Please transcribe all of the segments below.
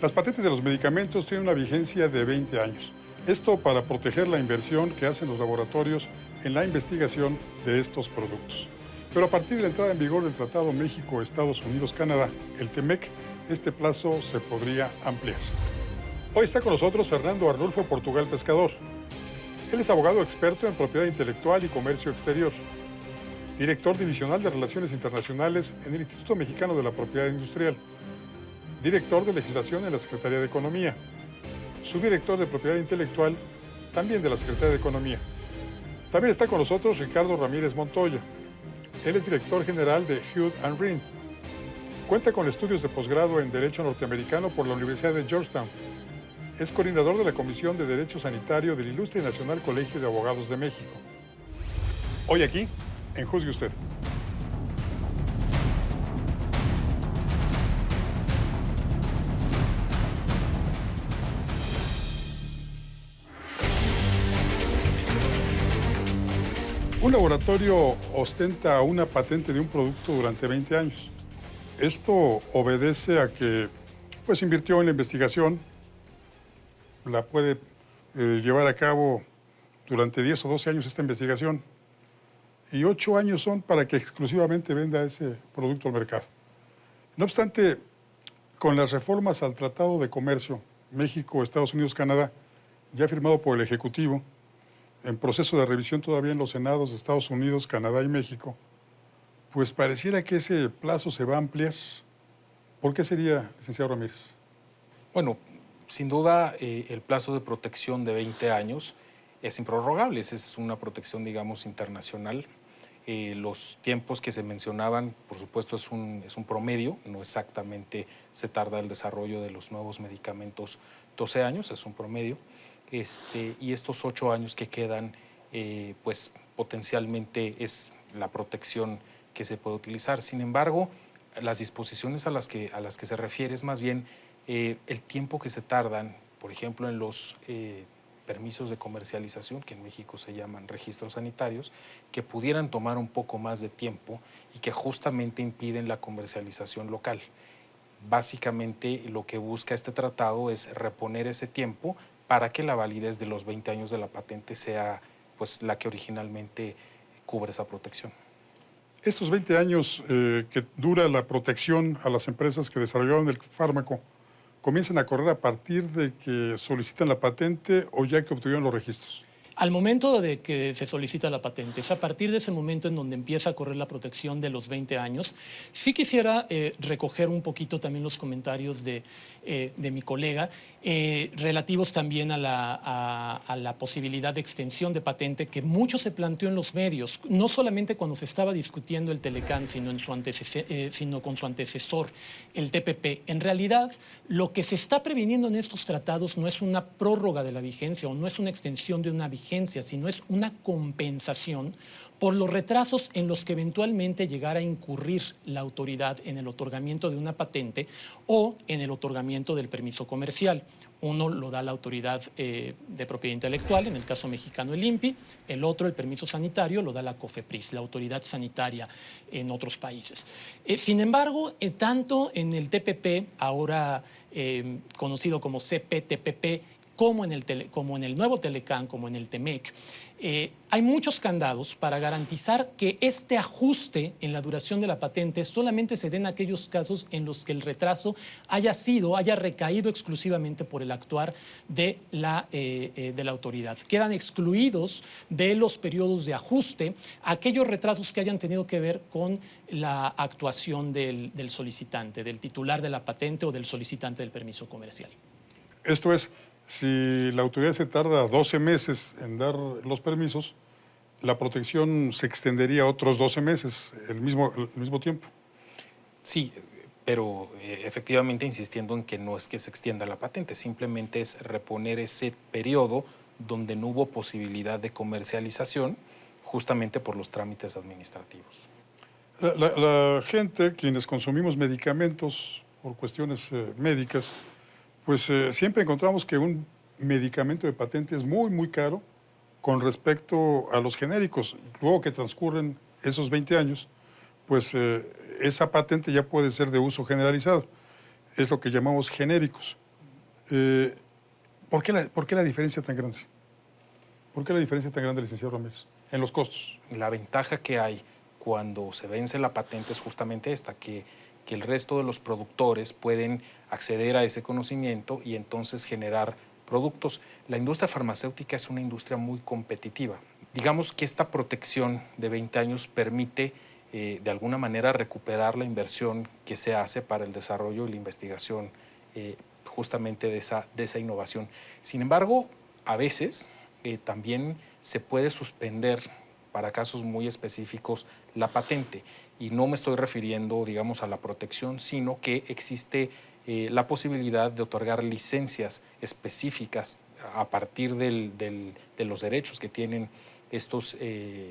Las patentes de los medicamentos tienen una vigencia de 20 años. Esto para proteger la inversión que hacen los laboratorios en la investigación de estos productos. Pero a partir de la entrada en vigor del Tratado México-Estados Unidos-Canadá, el TEMEC, este plazo se podría ampliar. Hoy está con nosotros Fernando Arnulfo Portugal Pescador. Él es abogado experto en propiedad intelectual y comercio exterior, director divisional de Relaciones Internacionales en el Instituto Mexicano de la Propiedad Industrial, director de legislación en la Secretaría de Economía, subdirector de propiedad intelectual también de la Secretaría de Economía. También está con nosotros Ricardo Ramírez Montoya. Él es director general de Hugh & Rind. Cuenta con estudios de posgrado en Derecho Norteamericano por la Universidad de Georgetown. Es coordinador de la Comisión de Derecho Sanitario del Ilustre y Nacional Colegio de Abogados de México. Hoy aquí, en Juzgue Usted. Un laboratorio ostenta una patente de un producto durante 20 años. Esto obedece a que invirtió en la investigación, la puede llevar a cabo durante 10 o 12 años esta investigación, y 8 años son para que exclusivamente venda ese producto al mercado. No obstante, con las reformas al Tratado de Comercio México, Estados Unidos, Canadá, ya firmado por el Ejecutivo, en proceso de revisión todavía en los senados de Estados Unidos, Canadá y México, pues pareciera que ese plazo se va a ampliar. ¿Por qué sería, licenciado Ramírez? Bueno, sin duda el plazo de protección de 20 años es improrrogable, esa es una protección, digamos, internacional. Los tiempos que se mencionaban, por supuesto, es un promedio, no exactamente se tarda el desarrollo de los nuevos medicamentos 12 años, es un promedio. Y estos 8 años que quedan, pues potencialmente es la protección que se puede utilizar. Sin embargo, las disposiciones a las que se refiere es más bien el tiempo que se tardan, por ejemplo, en los permisos de comercialización, que en México se llaman registros sanitarios, que pudieran tomar un poco más de tiempo y que justamente impiden la comercialización local. Básicamente lo que busca este tratado es reponer ese tiempo para que la validez de los 20 años de la patente sea pues, la que originalmente cubre esa protección. Estos 20 años que dura la protección a las empresas que desarrollaron el fármaco, ¿comienzan a correr a partir de que solicitan la patente o ya que obtuvieron los registros? Al momento de que se solicita la patente, es a partir de ese momento en donde empieza a correr la protección de los 20 años. Sí quisiera recoger un poquito también los comentarios de mi colega, relativos también a la posibilidad de extensión de patente que mucho se planteó en los medios, no solamente cuando se estaba discutiendo el Telecán, sino con su antecesor, el TPP. En realidad, lo que se está previniendo en estos tratados no es una prórroga de la vigencia o no es una extensión de una vigencia, sino es una compensación por los retrasos en los que eventualmente llegara a incurrir la autoridad en el otorgamiento de una patente o en el otorgamiento del permiso comercial. Uno lo da la autoridad de propiedad intelectual, en el caso mexicano el INPI, el otro, el permiso sanitario, lo da la COFEPRIS, la autoridad sanitaria en otros países. Sin embargo, tanto en el TPP, ahora conocido como CPTPP, como en el nuevo Telecán, como en el TEMEC, hay muchos candados para garantizar que este ajuste en la duración de la patente solamente se den en aquellos casos en los que el retraso haya recaído exclusivamente por el actuar de la autoridad. Quedan excluidos de los periodos de ajuste aquellos retrasos que hayan tenido que ver con la actuación del solicitante, del titular de la patente o del solicitante del permiso comercial. Esto es, si la autoridad se tarda 12 meses en dar los permisos, la protección se extendería a otros 12 meses, el mismo tiempo. Sí, pero efectivamente insistiendo en que no es que se extienda la patente, simplemente es reponer ese periodo donde no hubo posibilidad de comercialización justamente por los trámites administrativos. La gente, quienes consumimos medicamentos por cuestiones médicas, siempre encontramos que un medicamento de patente es muy, muy caro con respecto a los genéricos. Luego que transcurren esos 20 años, esa patente ya puede ser de uso generalizado. Es lo que llamamos genéricos. Eh, ¿por qué la diferencia tan grande? ¿Por qué la diferencia tan grande, licenciado Ramírez, en los costos? La ventaja que hay cuando se vence la patente es justamente esta, que el resto de los productores pueden acceder a ese conocimiento y entonces generar productos. La industria farmacéutica es una industria muy competitiva. Digamos que esta protección de 20 años permite de alguna manera recuperar la inversión que se hace para el desarrollo y la investigación justamente de esa innovación. Sin embargo, a veces también se puede suspender para casos muy específicos la patente. Y no me estoy refiriendo, digamos, a la protección, sino que existe la posibilidad de otorgar licencias específicas a partir de los derechos que tienen estos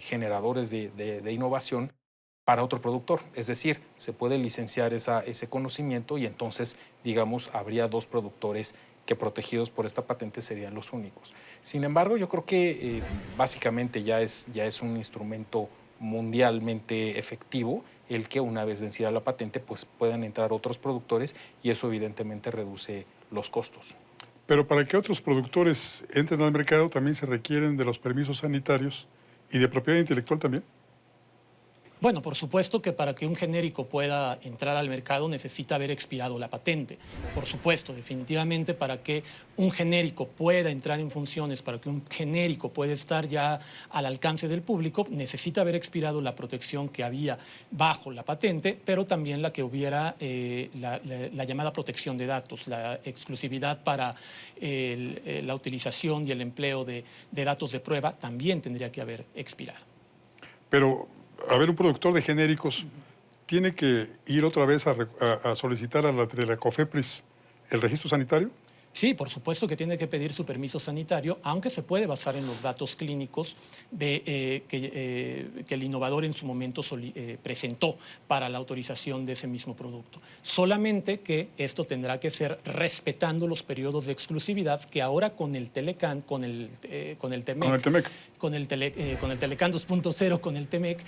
generadores de innovación para otro productor. Es decir, se puede licenciar ese conocimiento y entonces, digamos, habría dos productores que protegidos por esta patente serían los únicos. Sin embargo, yo creo que básicamente ya es un instrumento mundialmente efectivo el que una vez vencida la patente pues puedan entrar otros productores y eso evidentemente reduce los costos. Pero para que otros productores entren al mercado también se requieren de los permisos sanitarios y de propiedad intelectual también. Bueno, por supuesto que para que un genérico pueda entrar al mercado necesita haber expirado la patente. Por supuesto, definitivamente para que un genérico pueda entrar en funciones, para que un genérico pueda estar ya al alcance del público, necesita haber expirado la protección que había bajo la patente, pero también la que hubiera la llamada protección de datos, la exclusividad para la utilización y el empleo de datos de prueba también tendría que haber expirado. Pero, a ver, un productor de genéricos tiene que ir otra vez a solicitar a la COFEPRIS el registro sanitario. Sí, por supuesto que tiene que pedir su permiso sanitario, aunque se puede basar en los datos clínicos que el innovador en su momento presentó para la autorización de ese mismo producto. Solamente que esto tendrá que ser respetando los periodos de exclusividad que ahora con el Telecan, con el TEMEC, Con el TEMEC. con el Telecan 2.0, con el TEMEC,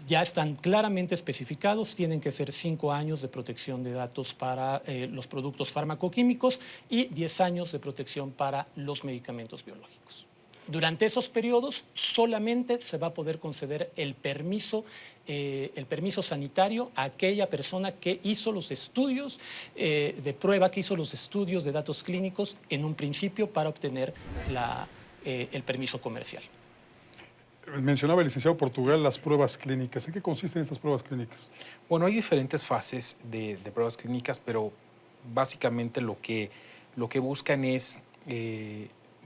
ya están claramente especificados, tienen que ser 5 años de protección de datos para los productos farmacoquímicos y 10 años de protección para los medicamentos biológicos. Durante esos periodos solamente se va a poder conceder el permiso sanitario a aquella persona que hizo los estudios de prueba, que hizo los estudios de datos clínicos en un principio para obtener el permiso comercial. Mencionaba el licenciado Portugal las pruebas clínicas. ¿En qué consisten estas pruebas clínicas? Bueno, hay diferentes fases de pruebas clínicas, pero básicamente lo que buscan es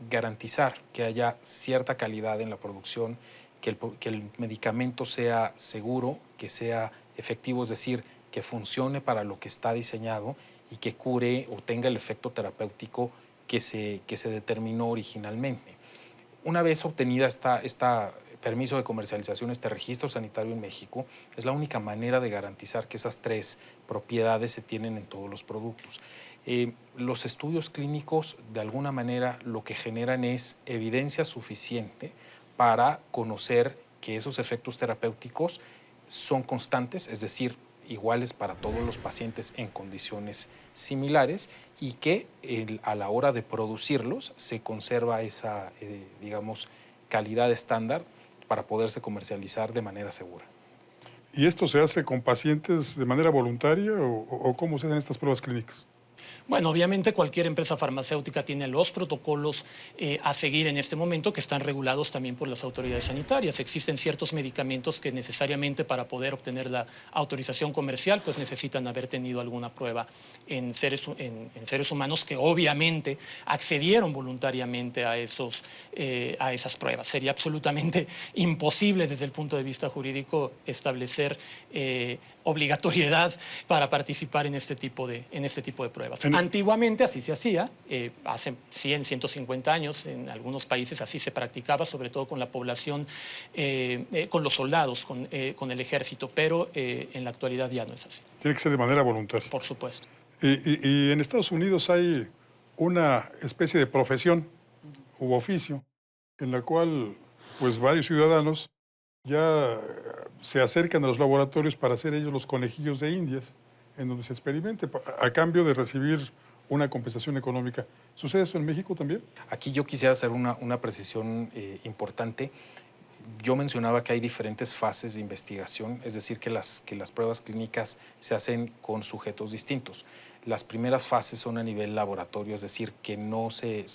garantizar que haya cierta calidad en la producción, que el medicamento sea seguro, que sea efectivo, es decir, que funcione para lo que está diseñado y que cure o tenga el efecto terapéutico que se determinó originalmente. Una vez obtenida esta permiso de comercialización, este registro sanitario en México, es la única manera de garantizar que esas 3 propiedades se tienen en todos los productos. Los estudios clínicos, de alguna manera, lo que generan es evidencia suficiente para conocer que esos efectos terapéuticos son constantes, es decir, iguales para todos los pacientes en condiciones similares y que a la hora de producirlos se conserva esa, digamos, calidad estándar para poderse comercializar de manera segura. ¿Y esto se hace con pacientes de manera voluntaria o cómo se hacen estas pruebas clínicas? Bueno, obviamente cualquier empresa farmacéutica tiene los protocolos a seguir en este momento que están regulados también por las autoridades sanitarias. Existen ciertos medicamentos que necesariamente para poder obtener la autorización comercial pues necesitan haber tenido alguna prueba en seres humanos que obviamente accedieron voluntariamente a esas pruebas. Sería absolutamente imposible desde el punto de vista jurídico establecer obligatoriedad para participar en este tipo de pruebas. Antiguamente así se hacía, hace 100, 150 años en algunos países así se practicaba, sobre todo con la población, con los soldados, con el ejército, pero en la actualidad ya no es así. Tiene que ser de manera voluntaria. Por supuesto. Y en Estados Unidos hay una especie de profesión u oficio en la cual pues varios ciudadanos ya se acercan a los laboratorios para ser ellos los conejillos de indias en donde se experimente a cambio de recibir una compensación económica. ¿Sucede eso en México también? Aquí yo quisiera hacer una precisión importante. Yo mencionaba que hay diferentes fases de investigación, es decir, que las pruebas clínicas se hacen con sujetos distintos. Las primeras fases son a nivel laboratorio, es decir, que no se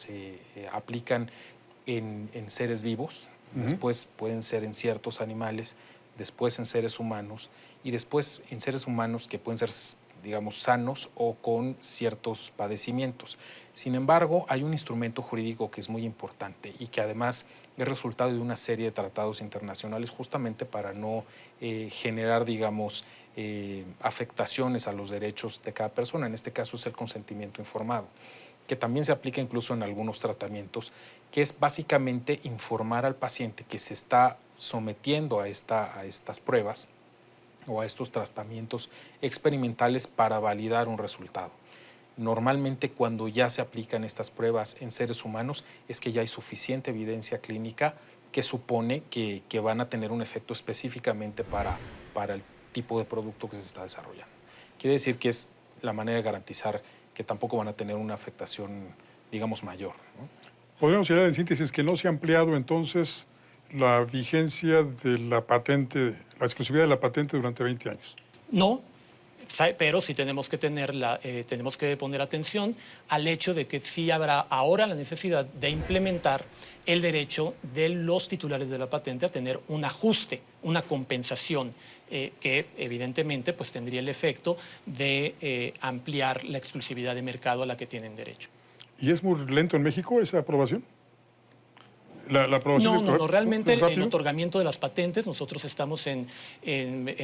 aplican en seres vivos, después pueden ser en ciertos animales, después en seres humanos y después en seres humanos que pueden ser, digamos, sanos o con ciertos padecimientos. Sin embargo, hay un instrumento jurídico que es muy importante y que además es resultado de una serie de tratados internacionales justamente para no generar, digamos, afectaciones a los derechos de cada persona. En este caso es el consentimiento informado, que también se aplica incluso en algunos tratamientos, que es básicamente informar al paciente que se está sometiendo a estas pruebas o a estos tratamientos experimentales para validar un resultado. Normalmente cuando ya se aplican estas pruebas en seres humanos es que ya hay suficiente evidencia clínica que supone que van a tener un efecto específicamente para el tipo de producto que se está desarrollando. Quiere decir que es la manera de garantizar que tampoco van a tener una afectación, digamos, mayor, ¿no? Podríamos decir en síntesis que no se ha ampliado entonces la vigencia de la patente, la exclusividad de la patente durante 20 años. No, pero sí tenemos que tenemos que poner atención al hecho de que sí habrá ahora la necesidad de implementar el derecho de los titulares de la patente a tener un ajuste, una compensación, que evidentemente pues, tendría el efecto de ampliar la exclusividad de mercado a la que tienen derecho. ¿Y es muy lento en México esa aprobación? ¿La aprobación No, realmente es rápido? el otorgamiento de las patentes, nosotros estamos en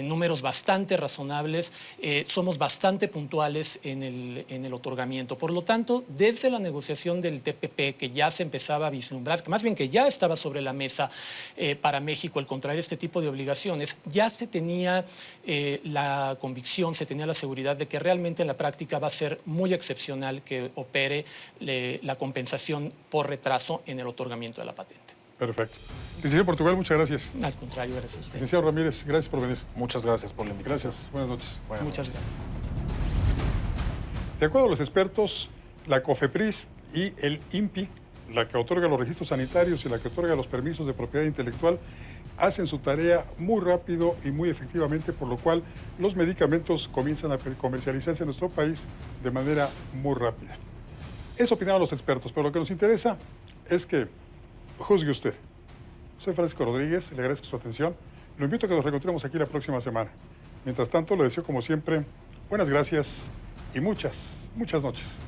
números bastante razonables, somos bastante puntuales en el otorgamiento. Por lo tanto, desde la negociación del TPP, que ya se empezaba a vislumbrar, que más bien que ya estaba sobre la mesa para México el contraer este tipo de obligaciones, ya se tenía la convicción, se tenía la seguridad de que realmente en la práctica va a ser muy excepcional que opere la compensación por retraso en el otorgamiento de la patente. Perfecto. Licenciado Portugal, muchas gracias. Al contrario, gracias a usted. Licenciado Ramírez, gracias por venir. Muchas gracias por la invitación. Gracias. Buenas noches. Muchas gracias. De acuerdo a los expertos, la COFEPRIS y el INPI, la que otorga los registros sanitarios y la que otorga los permisos de propiedad intelectual, hacen su tarea muy rápido y muy efectivamente, por lo cual los medicamentos comienzan a comercializarse en nuestro país de manera muy rápida. Eso opinaban los expertos, pero lo que nos interesa es que juzgue usted. Soy Francisco Rodríguez, le agradezco su atención. Lo invito a que nos reencontremos aquí la próxima semana. Mientras tanto, le deseo como siempre buenas gracias y muchas noches.